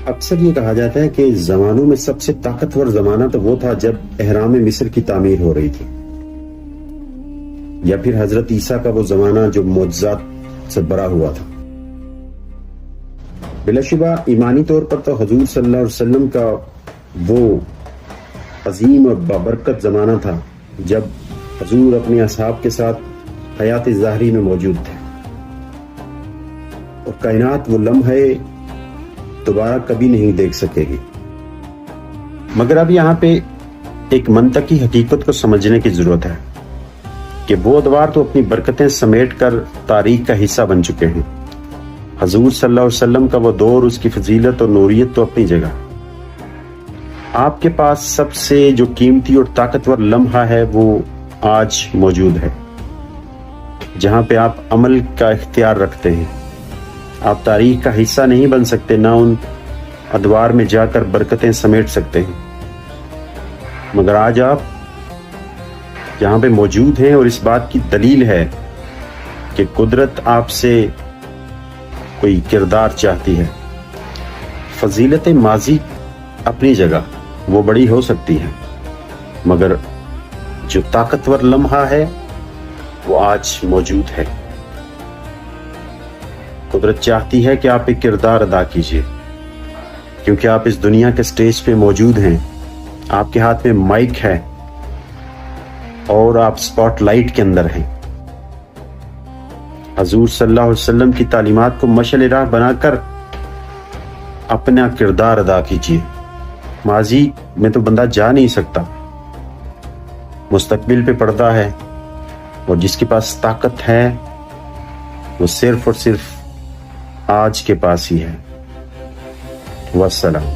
اکثر یہ کہا جاتا ہے کہ زمانوں میں سب سے طاقتور زمانہ تو وہ تھا جب احرام مصر کی تعمیر ہو رہی تھی، یا پھر حضرت عیسیٰ کا وہ زمانہ جو معجزات سے بھرا ہوا تھا۔ بلا شبہ ایمانی طور پر تو حضور صلی اللہ علیہ وسلم کا وہ عظیم اور بابرکت زمانہ تھا جب حضور اپنے اصحاب کے ساتھ حیات ظاہری میں موجود تھے، اور کائنات وہ لمحے دوبارہ کبھی نہیں دیکھ سکے گی۔ مگر اب یہاں پہ ایک منطقی حقیقت کو سمجھنے کی ضرورت ہے کہ وہ ادوار تو اپنی برکتیں سمیٹ کر تاریخ کا حصہ بن چکے ہیں۔ حضور صلی اللہ علیہ وسلم کا وہ دور، اس کی فضیلت اور نوریت تو اپنی جگہ۔ آپ کے پاس سب سے جو قیمتی اور طاقتور لمحہ ہے وہ آج موجود ہے، جہاں پہ آپ عمل کا اختیار رکھتے ہیں۔ آپ تاریخ کا حصہ نہیں بن سکتے، نہ ان ادوار میں جا کر برکتیں سمیٹ سکتے ہیں، مگر آج آپ یہاں پہ موجود ہیں، اور اس بات کی دلیل ہے کہ قدرت آپ سے کوئی کردار چاہتی ہے۔ فضیلت ماضی اپنی جگہ وہ بڑی ہو سکتی ہے، مگر جو طاقتور لمحہ ہے وہ آج موجود ہے۔ قدرت چاہتی ہے کہ آپ ایک کردار ادا کیجیے، کیونکہ آپ اس دنیا کے سٹیج پہ موجود ہیں، آپ کے ہاتھ میں مائک ہے اور آپ سپاٹ لائٹ کے اندر ہیں۔ حضور صلی اللہ علیہ وسلم کی تعلیمات کو مشعل راہ بنا کر اپنا کردار ادا کیجیے۔ ماضی میں تو بندہ جا نہیں سکتا، مستقبل پہ پڑتا ہے، اور جس کے پاس طاقت ہے وہ صرف اور صرف آج کے پاس ہی ہے۔ والسلام۔